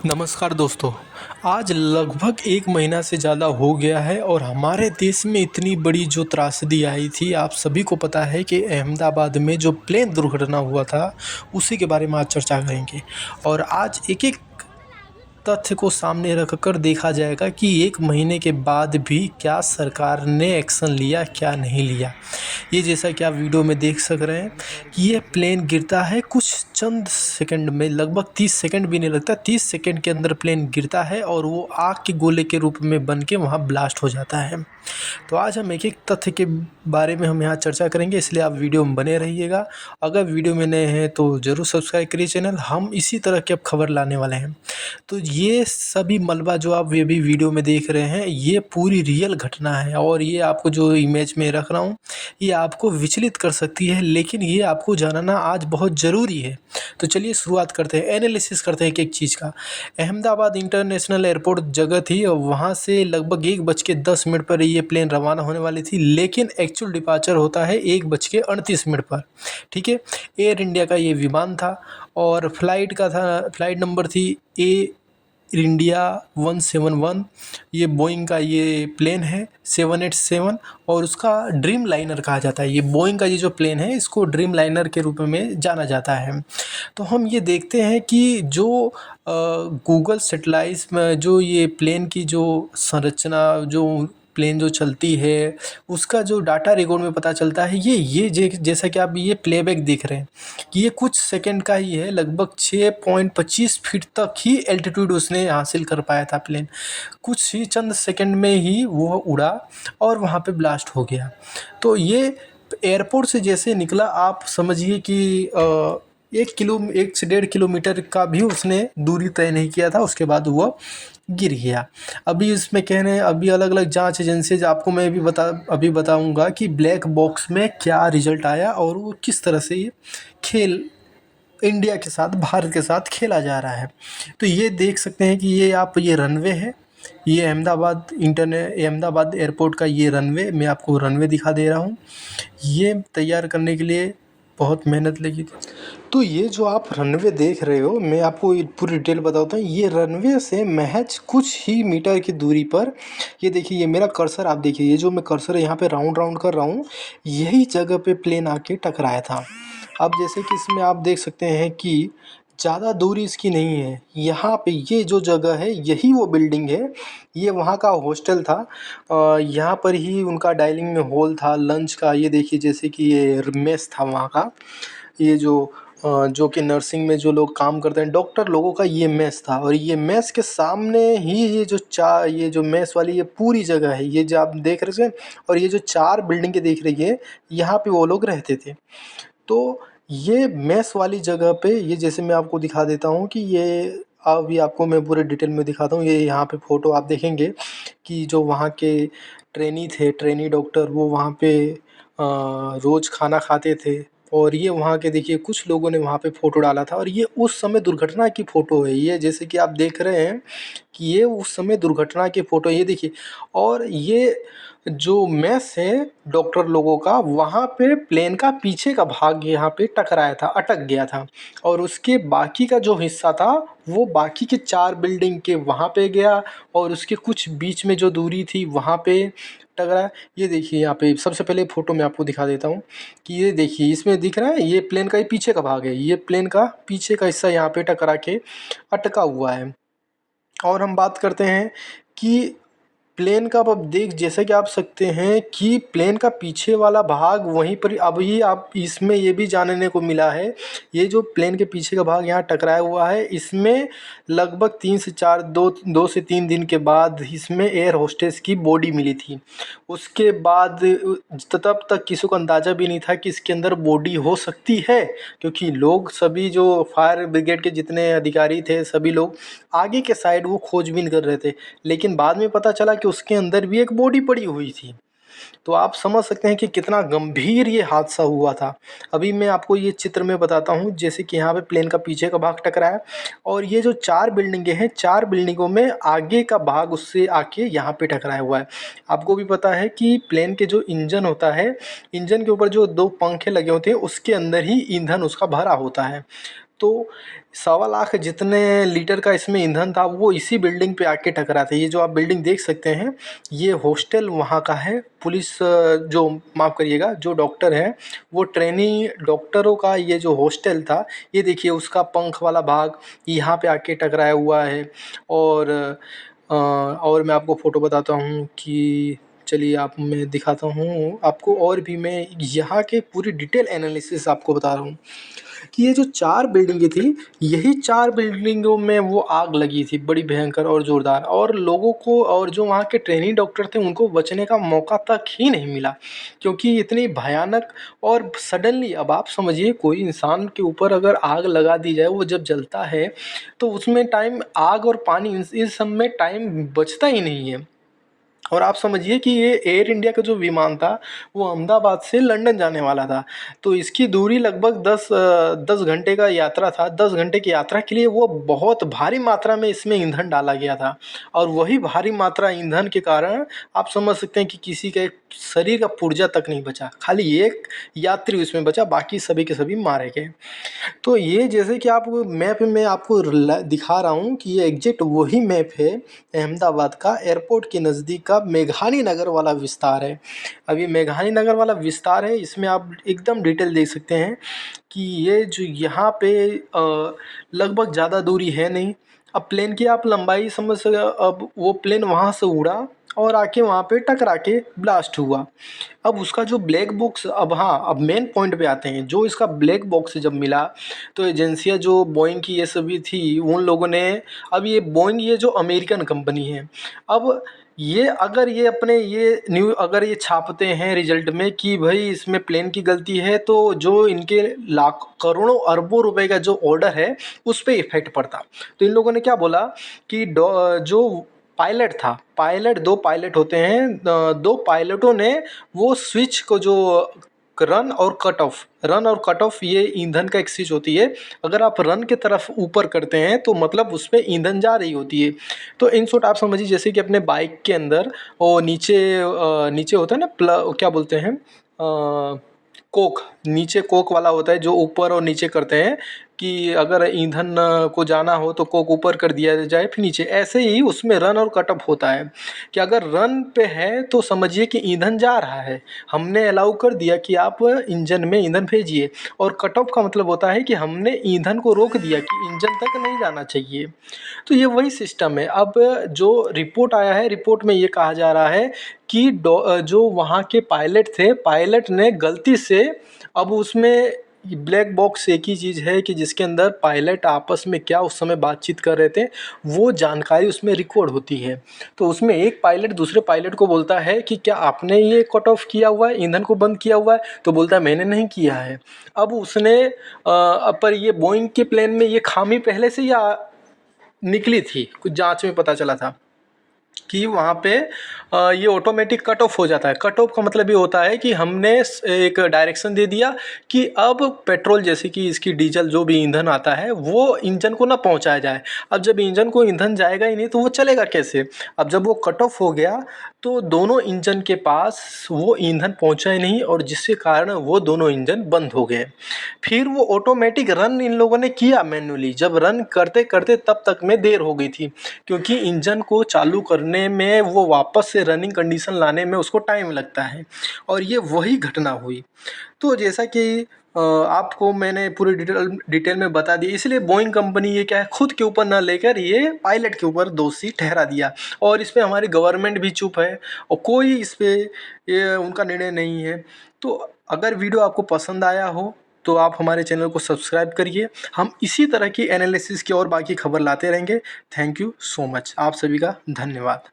नमस्कार दोस्तों। आज लगभग 1 महीना से ज़्यादा हो गया है और हमारे देश में इतनी बड़ी जो त्रासदी आई थी, आप सभी को पता है कि अहमदाबाद में जो प्लेन दुर्घटना हुआ था, उसी के बारे में आज चर्चा करेंगे। और आज एक-एक तथ्य को सामने रख कर देखा जाएगा कि 1 महीने के बाद भी क्या सरकार ने एक्शन लिया, क्या नहीं लिया। ये जैसा कि आप वीडियो में देख सक रहे हैं कि ये प्लेन गिरता है कुछ चंद सेकंड में, लगभग 30 सेकंड भी नहीं लगता, 30 सेकंड के अंदर प्लेन गिरता है और वो आग के गोले के रूप में बन के वहाँ ब्लास्ट हो जाता है। तो आज हम एक-एक तथ्य के बारे में हम यहाँ चर्चा करेंगे, इसलिए आप वीडियो में बने रहिएगा। अगर वीडियो में नए हैं तो ज़रूर सब्सक्राइब करिए चैनल, हम इसी तरह की अब खबर लाने वाले हैं। तो ये सभी मलबा जो आप अभी वीडियो में देख रहे हैं, ये पूरी रियल घटना है और ये आपको जो इमेज में रख रहा हूँ, ये आपको विचलित कर सकती है, लेकिन ये आपको जानना आज बहुत ज़रूरी है। तो चलिए शुरुआत करते हैं, एनालिसिस करते हैं एक-एक चीज़ का। अहमदाबाद इंटरनेशनल एयरपोर्ट जगह थी और वहाँ से लगभग 1:10 पर ये प्लेन रवाना होने वाली थी, लेकिन एक्चुअल डिपार्चर होता है 1:38 पर। ठीक है? एयर इंडिया का ये विमान था और फ्लाइट नंबर थी एयर इंडिया 171। ये बोइंग का ये प्लेन है 787 और उसका ड्रीम लाइनर कहा जाता है। ये बोइंग का ये जो प्लेन है, इसको ड्रीम लाइनर के रूप में जाना जाता है। तो हम ये देखते हैं कि जो गूगल सैटेलाइट्स में जो ये प्लेन की जो संरचना, जो प्लेन जो चलती है, उसका जो डाटा रिकॉर्ड में पता चलता है, जैसा कि आप ये प्लेबैक देख रहे हैं कि ये कुछ सेकंड का ही है, लगभग 6.25 फीट तक ही एल्टीट्यूड उसने हासिल कर पाया था प्लेन। कुछ ही चंद सेकंड में ही वो उड़ा और वहाँ पे ब्लास्ट हो गया। तो ये एयरपोर्ट से जैसे निकला, आप समझिए कि 1 से 1.5 किलोमीटर का भी उसने दूरी तय नहीं किया था, उसके बाद वो गिर गया। अभी इसमें कह रहे हैं, अभी अलग-अलग जाँच एजेंसीज़, आपको मैं अभी बताऊँगा कि ब्लैक बॉक्स में क्या रिज़ल्ट आया और वो किस तरह से ये खेल इंडिया के साथ, भारत के साथ खेला जा रहा है। तो ये देख सकते हैं कि ये रनवे है। ये अहमदाबाद एयरपोर्ट का ये रनवे, मैं आपको रनवे दिखा दे रहा हूँ। ये तैयार करने के लिए बहुत मेहनत लगी थी। तो ये जो आप रनवे देख रहे हो, मैं आपको ये पूरी डिटेल बताता हूँ। ये रनवे से महज कुछ ही मीटर की दूरी पर, ये देखिए, ये मेरा कर्सर आप देखिए, ये जो मैं कर्सर यहाँ पे राउंड कर रहा हूँ, यही जगह पे प्लेन आके टकराया था। अब जैसे कि इसमें आप देख सकते हैं कि ज़्यादा दूरी इसकी नहीं है। यहाँ पे ये जो जगह है, यही वो बिल्डिंग है। ये वहाँ का हॉस्टल था। यहाँ पर ही उनका डाइनिंग में हॉल था, लंच का। ये देखिए, जैसे कि ये मेस था वहाँ का। ये जो कि नर्सिंग में जो लोग काम करते हैं, डॉक्टर लोगों का ये मेस था और ये मेस के सामने ही ये जो मेस वाली ये पूरी जगह है, ये जो आप देख रहे हैं, और ये जो 4 बिल्डिंगें देख रही है, यहाँ पे वो लोग रहते थे। तो ये मेस वाली जगह पे, ये जैसे मैं आपको दिखा देता हूँ कि ये अभी आपको मैं पूरे डिटेल में दिखाता हूँ। ये यहाँ पे फ़ोटो आप देखेंगे कि जो वहाँ के ट्रेनी डॉक्टर, वो वहाँ पे रोज़ खाना खाते थे और ये वहाँ के, देखिए, कुछ लोगों ने वहाँ पे फ़ोटो डाला था और ये उस समय दुर्घटना की फ़ोटो है। ये जैसे कि आप देख रहे हैं कि ये उस समय दुर्घटना की फ़ोटो, ये देखिए। और ये जो मेस है डॉक्टर लोगों का, वहाँ पे प्लेन का पीछे का भाग यहाँ पे टकराया था, अटक गया था और उसके बाकी का जो हिस्सा था, वो बाकी के 4 बिल्डिंग के वहाँ पे गया और उसके कुछ बीच में जो दूरी थी, वहाँ पे टकराया। ये देखिए, यहाँ पे सबसे पहले फ़ोटो मैं आपको दिखा देता हूँ कि ये देखिए, इसमें दिख रहा है, ये प्लेन का ही पीछे का भाग है। ये प्लेन का पीछे का हिस्सा यहाँ पे टकरा के अटका हुआ है। और हम बात करते हैं कि प्लेन का, अब देख, जैसे कि आप सकते हैं कि प्लेन का पीछे वाला भाग वहीं पर, अभी आप इसमें ये भी जानने को मिला है, ये जो प्लेन के पीछे का भाग यहाँ टकराया हुआ है, इसमें लगभग 2 से 3 दिन के बाद इसमें एयर होस्टेस की बॉडी मिली थी। उसके बाद तब तक किसी को अंदाज़ा भी नहीं था कि इसके अंदर बॉडी हो सकती है, क्योंकि लोग सभी, जो फायर ब्रिगेड के जितने अधिकारी थे, सभी लोग आगे के साइड वो खोजबीन कर रहे थे। लेकिन बाद में पता चला कि उसके अंदर भी एक बॉडी पड़ी हुई थी। तो आप समझ सकते हैं कि कितना गंभीर ये हादसा हुआ था। अभी मैं आपको ये चित्र में बताता हूँ, जैसे कि यहाँ पे प्लेन का पीछे का भाग टकराया और ये जो 4 बिल्डिंगें हैं, 4 बिल्डिंगों में आगे का भाग उससे आके यहाँ पे टकराया हुआ है। आपको भी पता है कि प्लेन के जो इंजन होता है, इंजन के ऊपर जो 2 पंखे लगे होते हैं, उसके अंदर ही ईंधन उसका भरा होता है। तो 1.25 लाख जितने लीटर का इसमें ईंधन था वो इसी बिल्डिंग पे आके टकरा था। ये जो आप बिल्डिंग देख सकते हैं ये हॉस्टल वहाँ का है। पुलिस जो माफ़ करिएगा जो डॉक्टर हैं वो ट्रेनी डॉक्टरों का ये जो हॉस्टल था, ये देखिए उसका पंख वाला भाग यहाँ पे आके टकराया हुआ है। और मैं आपको फ़ोटो बताता हूँ कि चलिए आप मैं दिखाता हूँ आपको, और भी मैं यहाँ के पूरी डिटेल एनालिसिस आपको बता रहा हूँ कि ये जो 4 बिल्डिंगें थी, यही 4 बिल्डिंगों में वो आग लगी थी बड़ी भयंकर और ज़ोरदार, और लोगों को और जो वहाँ के ट्रेनी डॉक्टर थे उनको बचने का मौका तक ही नहीं मिला, क्योंकि इतनी भयानक और सडनली। अब आप समझिए कोई इंसान के ऊपर अगर आग लगा दी जाए, वो जब जलता है तो उसमें टाइम, आग और पानी इस सब में टाइम बचता ही नहीं है। और आप समझिए कि ये एयर इंडिया का जो विमान था वो अहमदाबाद से लंदन जाने वाला था, तो इसकी दूरी लगभग 10 घंटे का यात्रा था। 10 घंटे की यात्रा के लिए वो बहुत भारी मात्रा में इसमें ईंधन डाला गया था, और वही भारी मात्रा ईंधन के कारण आप समझ सकते हैं कि किसी के शरीर का पुर्जा तक नहीं बचा, खाली एक यात्री उसमें बचा, बाकी सभी के सभी मारे गए। तो ये जैसे कि आप मैप में आपको दिखा रहा हूँ कि ये एग्जैक्ट वही मैप है अहमदाबाद का, एयरपोर्ट के नज़दीक का मेघानी नगर वाला विस्तार है। अब ये मेघानी नगर वाला विस्तार है, इसमें आप एकदम डिटेल देख सकते हैं कि ये जो यहाँ पे लगभग ज़्यादा दूरी है नहीं। अब प्लेन की आप लंबाई समझ सक, अब वो प्लेन वहाँ से उड़ा और आके वहाँ पे टकरा के ब्लास्ट हुआ। अब उसका जो ब्लैक बॉक्स, अब हाँ, अब मेन पॉइंट पे आते हैं। जो इसका ब्लैक बॉक्स जब मिला तो एजेंसियाँ जो बोइंग की ये सभी थी उन लोगों ने, अब ये बोइंग ये जो अमेरिकन कंपनी है, अब ये अगर ये अपने ये अगर ये छापते हैं रिजल्ट में कि भाई इसमें प्लेन की गलती है, तो जो इनके लाख करोड़ों अरबों रुपए का जो ऑर्डर है उस पे इफेक्ट पड़ता। तो इन लोगों ने क्या बोला कि जो पायलट था, पायलट 2 पायलट होते हैं, 2 पायलटों ने वो स्विच को जो रन और कट ऑफ ये ईंधन का एक स्विच होती है। अगर आप रन के तरफ ऊपर करते हैं तो मतलब उसमें ईंधन जा रही होती है। तो इन शॉर्ट आप समझिए जैसे कि अपने बाइक के अंदर वो नीचे होता है ना, क्या बोलते हैं, कोक, नीचे कोक वाला होता है जो ऊपर और नीचे करते हैं कि अगर ईंधन को जाना हो तो कोक ऊपर कर दिया जाए फिर नीचे। ऐसे ही उसमें रन और कट ऑफ होता है कि अगर रन पे है तो समझिए कि ईंधन जा रहा है, हमने अलाउ कर दिया कि आप इंजन में ईंधन भेजिए, और कट ऑफ का मतलब होता है कि हमने ईंधन को रोक दिया कि इंजन तक नहीं जाना चाहिए। तो ये वही सिस्टम है। अब जो रिपोर्ट आया है, रिपोर्ट में ये कहा जा रहा है कि जो वहाँ के पायलट थे, पायलट ने गलती से, अब उसमें ब्लैक बॉक्स एक ही चीज़ है कि जिसके अंदर पायलट आपस में क्या उस समय बातचीत कर रहे थे वो जानकारी उसमें रिकॉर्ड होती है। तो उसमें एक पायलट दूसरे पायलट को बोलता है कि क्या आपने ये कट ऑफ किया हुआ है, ईंधन को बंद किया हुआ है? तो बोलता है मैंने नहीं किया है। अब उसने पर ये बोइंग के प्लेन में ये खामी पहले से या निकली थी, कुछ जांच में पता चला था कि वहाँ पे ये ऑटोमेटिक कट ऑफ हो जाता है। कट ऑफ का मतलब ये होता है कि हमने एक डायरेक्शन दे दिया कि अब पेट्रोल जैसे कि इसकी डीजल जो भी ईंधन आता है वो इंजन को ना पहुँचाया जाए। अब जब इंजन को ईंधन जाएगा ही नहीं तो वो चलेगा कैसे? अब जब वो कट ऑफ हो गया तो दोनों इंजन के पास वो ईंधन पहुँचा ही नहीं, और जिसके कारण वो दोनों इंजन बंद हो गए। फिर वो ऑटोमेटिक रन इन लोगों ने किया मैन्युअली, जब रन करते करते तब तक में देर हो गई थी, क्योंकि इंजन को चालू करने में वो वापस से रनिंग कंडीशन लाने में उसको टाइम लगता है, और ये वही घटना हुई। तो जैसा कि आपको मैंने पूरी डिटेल में बता दी, इसलिए बोइंग कंपनी ये क्या है, खुद के ऊपर ना लेकर ये पायलट के ऊपर दोषी ठहरा दिया, और इस पे हमारी गवर्नमेंट भी चुप है और कोई इस पे ये उनका निर्णय नहीं है। तो अगर वीडियो आपको पसंद आया हो तो आप हमारे चैनल को सब्सक्राइब करिए। हम इसी तरह की एनालिसिस की और बाकी खबर लाते रहेंगे। थैंक यू सो मच, आप सभी का धन्यवाद।